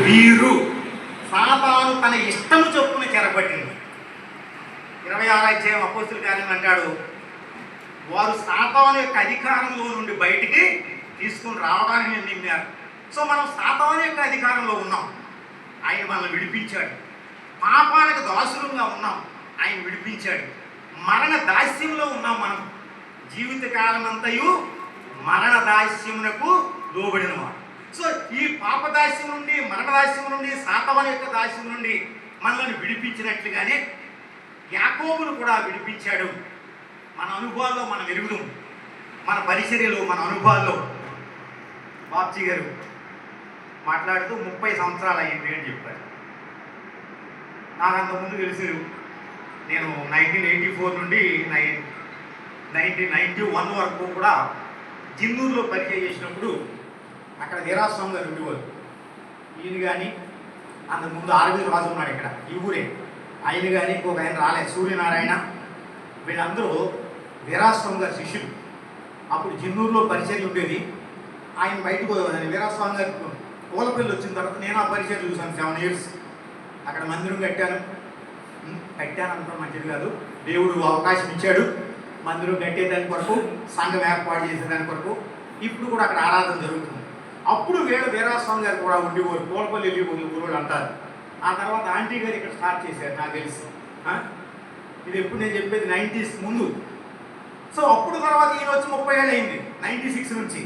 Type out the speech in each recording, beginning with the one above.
వీరు సాతాను తన ఇష్టము చొప్పున చెరపట్టింది. 26వ అధ్యాయం అపోస్తుల కార్యం అంటాడు, వారు సాతాను యొక్క అధికారంలో నుండి బయటికి తీసుకుని రావడానికి నింపారు. సో మనం సాతాను యొక్క అధికారంలో ఉన్నాం, ఆయన మనల్ని విడిపించాడు. పాపానికి దాసులుగా ఉన్నాం, ఆయన విడిపించాడు. మరణ దాస్యంలో ఉన్నాం మనం, జీవితకాలం అంతయు మరణ దాస్యమునకు లోబడినవాడు. సో ఈ పాపదాస్యం నుండి, మరణదాస్యం నుండి, సాతాను యొక్క దాస్యం నుండి మనల్ని విడిపించినట్లుగానే యాకోబును కూడా విడిపించాడు. మన అనుభవాల్లో మనం ఎరుగుదాం, మన పరిచర్యలో, మన అనుభవాల్లో. బాబ్జీ గారు మాట్లాడుతూ 30 సంవత్సరాలు అయ్యింది అని చెప్పారు. నాకు అంతకుముందు తెలిసారు, నేను 1984 నుండి 1991 వరకు కూడా జిన్నూరులో పరిచయం చేసినప్పుడు అక్కడ వీరాస్వామి గారు ఉండేవారు. ఈయన కానీ అంతకుముందు ఆర్వీ రాజు ఉన్నాడు ఇక్కడ, ఈ ఊరే. ఆయన కానీ ఇంకొక ఆయన రాలేదు, సూర్యనారాయణ. వీళ్ళందరూ వీరాస్వామి గారి శిష్యులు. అప్పుడు జిన్నూరులో పరిచయం ఉండేది. ఆయన బయటకు వీరాస్వామి గారి పూలపల్లి వచ్చిన తర్వాత నేను ఆ పరిచయం చూశాను 7 years. అక్కడ మందిరం కట్టాను అంతా మంచిది కాదు, దేవుడు అవకాశం ఇచ్చాడు. మందిరం కట్టేదాని కొరకు, సంఘం ఏర్పాటు చేసేదాని కొరకు ఇప్పుడు కూడా అక్కడ ఆరాధన జరుగుతుంది. అప్పుడు వీరాస్వామి గారు కూడా ఉండేవారు, పూలపల్లి ఊరు అంటారు. ఆ తర్వాత ఆంటీ గారు ఇక్కడ స్టార్ట్ చేశారు నాకు తెలిసి. ఇది ఎప్పుడు నేను చెప్పేది 90s ముందు. సో అప్పుడు తర్వాత ఈయన వచ్చి 30 ఏళ్ళు అయింది, 96 నుంచి.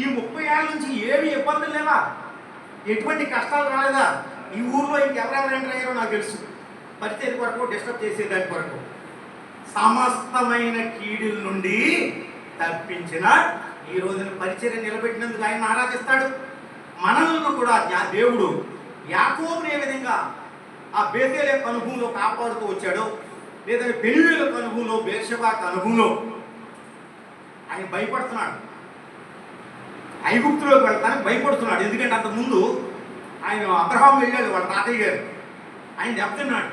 ఈ 30 ఏళ్ళ నుంచి ఏమి ఇబ్బందులు లేవా, ఎటువంటి కష్టాలు రాలేదా? ఈ ఊర్లో ఇంకెవరెవరు ఎంటర్ అయ్యారో నాకు తెలుసు. పరిచయం కొరకు, డిస్టర్బ్ చేసేదాని కొరకు సమస్తమైన కీడుల నుండి తప్పించిన ఈ రోజున పరిచయం నిలబెట్టినందుకు ఆయన ఆరాధిస్తాడు. మనల్ని కూడా దేవుడు యాకోబుని ఏ విధంగా ఆ బేతేలు యొక్క అనుభవంలో కాపాడుతూ వచ్చాడో, లేదంటే పెనుయేలు యొక్క అనుభవంలో, బేర్షెబా అనుభవంలో ఆయన భయపడుతున్నాడు. ఐగుప్తులోకి వెళ్తానికి భయపడుతున్నాడు. ఎందుకంటే అంతకుముందు ఆయన అబ్రహాం వెళ్ళాడు, వాళ్ళ తాతయ్య గారు, ఆయన చెప్తున్నాడు.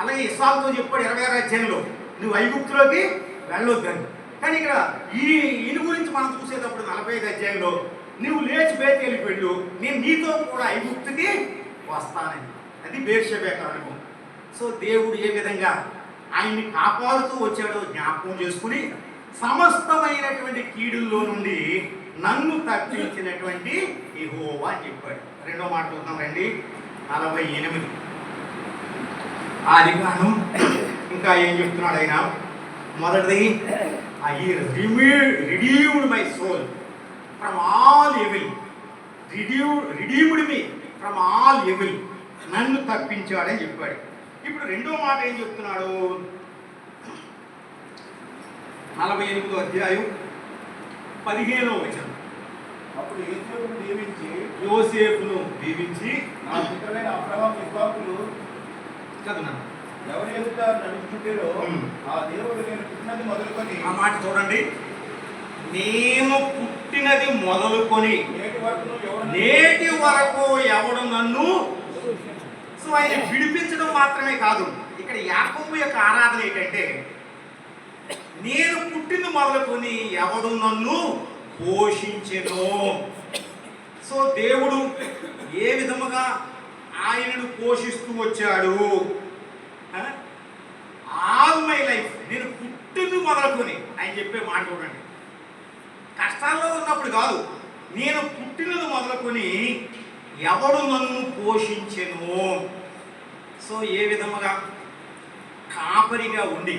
అలాగే ఇస్సాకుతో చెప్పాడు 26వ అధ్యాయంలో, నువ్వు ఐగుప్తులోకి వెళ్ళొద్దని. కానీ ఇక్కడ ఈయన గురించి మనం చూసేటప్పుడు 45వ అధ్యాయంలో, నువ్వు లేచి బేతేలుకి వెళ్ళు, నేను నీతో కూడా ఐగుప్తుకి వస్తానని. అది బేర్షెబా అనుభవం. సో దేవుడు ఏ విధంగా ఆయన్ని కాపాడుతూ వచ్చాడో జ్ఞాపకం చేసుకుని సమస్తమైనటువంటి కీడుల్లో నుండి నన్ను తప్పించినటువంటి యెహోవా అని చెప్పాడు. రెండో మాట చూద్దాం రండి, 48. ఆదికాండం ఇంకా ఏం చెప్తున్నాడు ఆయన? మొదటిది, he redeemed my soul from all evil. Redeemed me from all evil. నన్ను తప్పించాడని చెప్పాడు. ఇప్పుడు రెండో మాట ఏం చెప్తున్నాడు? 48వ అధ్యాయం 15వ వచనం. అప్పుడు యోసేపును దీవించి నా పితరులైన అబ్రహాము, ఇస్సాకులు చదువునా ఎవరి ఎదుట నడుచుకుంటారో ఆ దేవుడు నేను పుట్టినది మొదలుకొని, ఆ మాట చూడండి, నేను పుట్టినది మొదలుకొని నేటి వరకు ఎవడు నన్ను. సో ఆయన విడిపించడం మాత్రమే కాదు, ఇక్కడ యాకోబు యొక్క ఆరాధన ఏంటంటే, నేను పుట్టిన మొదలుకొని ఎవడు నన్ను పోషించెను. సో దేవుడు ఏ విధముగా ఆయనను పోషిస్తూ వచ్చాడు. ఆల్ మై లైఫ్, నేను పుట్టింది మొదలుకొని ఆయన చెప్పే మాట చూడండి. కష్టాల్లో ఉన్నప్పుడు కాదు, నేను పుట్టినది మొదలుకొని ఎవడు నన్ను పోషించెను. సో ఏ విధముగా కాపరిగా ఉండి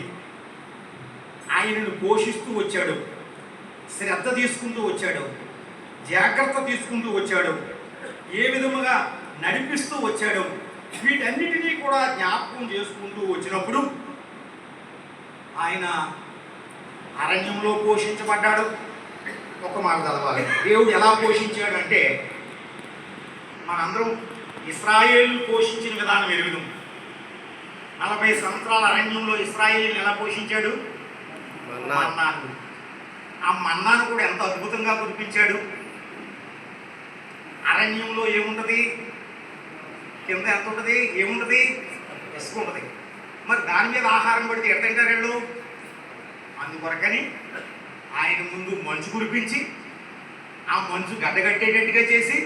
ఆయనను పోషిస్తూ వచ్చాడు, శ్రద్ధ తీసుకుంటూ వచ్చాడు, జాగ్రత్త తీసుకుంటూ వచ్చాడు, ఏ విధముగా నడిపిస్తూ వచ్చాడు, వీటన్నిటినీ కూడా జ్ఞాపకం చేసుకుంటూ వచ్చినప్పుడు ఆయన అరణ్యంలో పోషించబడ్డాడు. ఒక మాట చదవాలి, దేవుడు ఎలా పోషించాడు అంటే, మనందరం ఇశ్రాయేలు పోషించిన విధానం ఎరుగుదాం. 40 సంవత్సరాల అరణ్యంలో ఇశ్రాయేలుని ఎలా పోషించాడు? మన్నాను. ఆ మన్నాను కూడా ఎంత అద్భుతంగా కురిపించాడు. అరణ్యంలో ఏముంటుంది? కింద ఎంత ఉంటుంది? ఏముంటుంది? ఇసుక ఉంటుంది. మరి దాని మీద ఆహారం పడితే ఎట్ట తింటారు వీళ్ళు? అందుకొరకని ఆయన ముందు మంచు కురిపించి, ఆ మంచు గడ్డగట్టేటట్టుగా చేసి,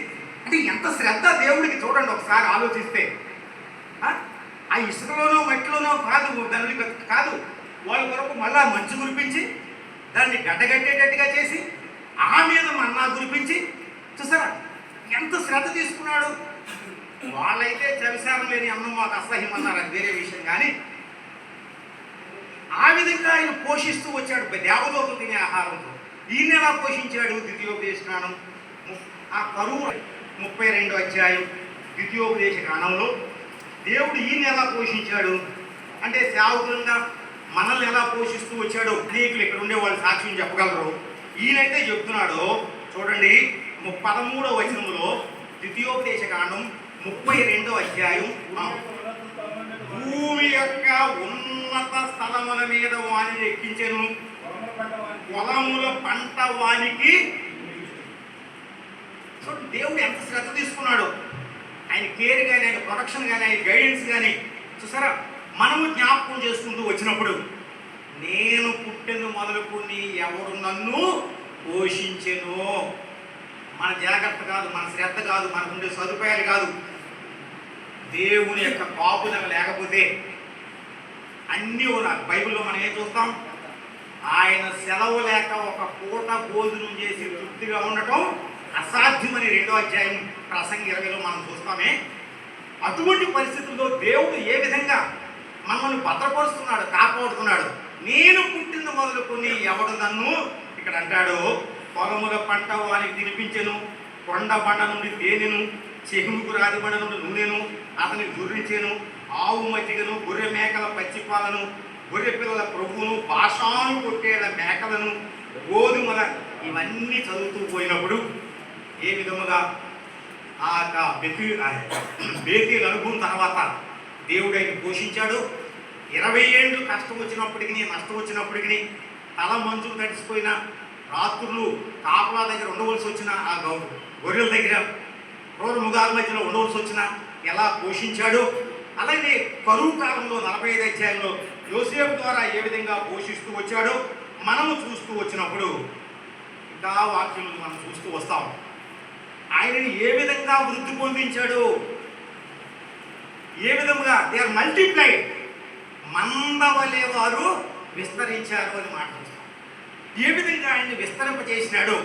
అంటే ఎంత శ్రద్ధ దేవుడికి చూడండి ఒకసారి ఆలోచిస్తే. ఆ ఇసుకలోనో మట్టిలోనో కాదు, దాని కాదు, వాళ్ళ కొరకు మళ్ళా మంచు కురిపించి దాన్ని గడ్డగట్టేటట్టుగా చేసి ఆ మీద మన్నా కురిపించి, చూసారా ఎంత శ్రద్ధ తీసుకున్నాడు. వాళ్ళైతే చవిసారం లేని అన్నం మాకు అసహ్యం అన్నారు, అది వేరే విషయం. కానీ ఆ విధంగా ఆయన పోషిస్తూ వచ్చాడు దేవదూతలు తినే ఆహారంతో. ఈయన ఎలా పోషించాడు? ద్వితీయోపదేశ కాండం ఆ కరువు 32వ అధ్యాయం ద్వితీయోపదేశ కాండంలో దేవుడు ఈయన ఎలా పోషించాడు అంటే, సేవకులంగా మనల్ని ఎలా పోషిస్తూ వచ్చాడో అనేకులు ఇక్కడ ఉండే వాళ్ళు సాక్ష్యం చెప్పగలరు. ఈయనైతే చెప్తున్నాడు చూడండి, 13వ వచనంలో ద్వితీయోపదేశ కాండం 32వ అధ్యాయం. భూమి యొక్క ఉన్నత స్థలముల మీద వాణిని ఎక్కించెను, పొలముల పంట వానికి. చూడండి దేవుడు ఎంత శ్రద్ధ తీసుకున్నాడు. ఆయన కేర్ కానీ, ఆయన ప్రొడక్షన్ కానీ, ఆయన గైడెన్స్ కానీ చూసారా. మనము జ్ఞాపకం చేసుకుంటూ వచ్చినప్పుడు, నేను పుట్టిన మొదలుకొని ఎవరు నన్ను పోషించెను. మన జాగ్రత్త కాదు, మన శ్రద్ధ కాదు, మనకు ఉండే సదుపాయాలు కాదు, దేవుని యొక్క కాపుదల లేకపోతే అన్నీ ఉన్నాయి. బైబిల్లో మనం ఏం చూస్తాం? ఆయన సెలవు లేక ఒక పూట భోజనం చేసి తృప్తిగా ఉండటం అసాధ్యమని 2వ అధ్యాయం ప్రసంగి 20లో మనం చూస్తామే. అటువంటి పరిస్థితుల్లో దేవుడు ఏ విధంగా మనల్ని భద్రపరుస్తున్నాడు, కాపాడుతున్నాడు. నేను పుట్టిన మొదలుకొని ఎవడు నన్ను, ఇక్కడ అంటాడు, పొలముల పంట వానికి తినిపించెను, కొండ బండ నుండి తేనెను, చెహుముకు రాతి బండ నుండి నూనెను అతనికి దుర్రించెను, ఆవు మజ్జిగను, గొర్రె మేకల పచ్చిపాలను, గొర్రె పిల్లల ప్రభువును, భాషాను కొట్టేల మేకలను, గోధుమల, ఇవన్నీ చదువుతూ పోయినప్పుడు ఏ విధముగా ఆ బేతీల అనుభవం తర్వాత దేవుడు ఆయన పోషించాడు. 20 ఏళ్ళు కష్టం వచ్చినప్పటికీ, నష్టం వచ్చినప్పటికీ, తల మంచుకు తడిసిపోయిన రాత్రులు కాపలా దగ్గర ఉండవలసి వచ్చిన, ఆ గొర్రెల దగ్గర క్రూర మృగాల మధ్యలో ఉండవలసి వచ్చిన ఎలా పోషించాడు. అలాగే కరువు కాలంలో 45వ అధ్యాయంలో యోసేపు ద్వారా ఏ విధంగా పోషిస్తూ వచ్చాడో మనము చూస్తూ వచ్చినప్పుడు ఇంకా వాక్యం మనం చూస్తూ వస్తాం. ఆయనని ఏ విధంగా వృద్ధి పొందించాడు, ఏ విధంగా దే ఆర్ మల్టిప్లైడ్, మందవలే వారు విస్తరించారు అని మాట్లాడుతాం. ఏ విధంగా ఆయన్ని విస్తరింపజేసినాడు.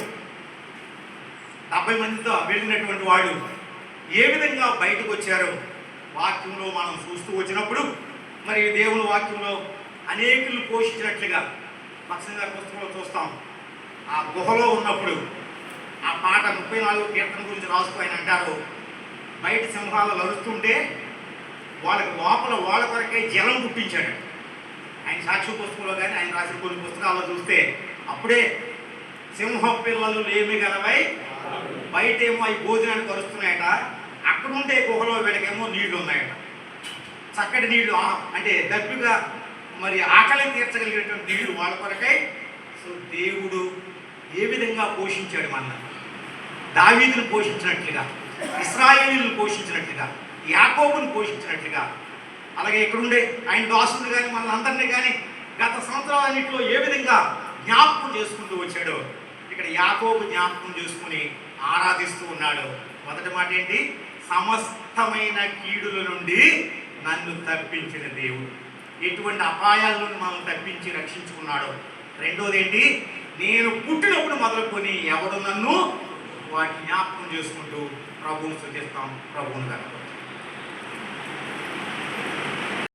70 మందితో వెళ్ళినటువంటి వాడు ఏ విధంగా బయటకు వచ్చారు వాక్యంలో మనం చూస్తూ వచ్చినప్పుడు, మరి దేవుని వాక్యంలో అనేకులు పోషించినట్లుగా లక్ష్మణ్ గారి పుస్తకంలో చూస్తాం. ఆ గుహలో ఉన్నప్పుడు ఆ పాట 34వ కీర్తన గురించి రాస్తూ ఆయన అంటారు, బయట సింహాలు లరుస్తుంటే వాళ్ళకి లోపల వాళ్ళ కొరకే జలం పుట్టించాడు. ఆయన సాక్షి పుస్తకంలో కానీ ఆయన రాసిన కొన్ని పుస్తకాల్లో చూస్తే అప్పుడే సింహ పిల్లలు లేమి గలవై బయటేమో అవి భోజనానికి కరుస్తున్నాయట, అక్కడుండే గుహలో వీళ్ళకేమో నీళ్లు ఉన్నాయట, చక్కటి నీళ్లు, అంటే దప్పిగా మరి ఆకలిని తీర్చగలిగినటువంటి నీళ్లు వాళ్ళ కొరకై. సో దేవుడు ఏ విధంగా పోషించాడు మనల్ని, దావీదును పోషించినట్లుగా, ఇశ్రాయేలును పోషించినట్లుగా, యాకోబును పోషించినట్లుగా. అలాగే ఇక్కడుండే ఆయన దాసులు కానీ మనల్ని కానీ గత సంవత్సరాలన్నింటిలో ఏ విధంగా జ్ఞాపకం చేసుకుంటూ వచ్చాడో ఇక్కడ యాకోబు జ్ఞాపకం చేసుకుని ఆరాధిస్తూ ఉన్నాడు. మొదటి మాట ఏంటి? సమస్తమైన కీడుల నుండి నన్ను తప్పించిన దేవుడు. ఎటువంటి అపాయాల నుండి మనం తప్పించి రక్షించుకున్నాడు. రెండోది ఏంటి? నేను పుట్టినప్పుడు మొదలుకొని ఎవడు నన్ను వాటి జ్ఞాపకం చేసుకుంటూ ప్రభువును స్తుతిస్తాం, ప్రభువును కనుక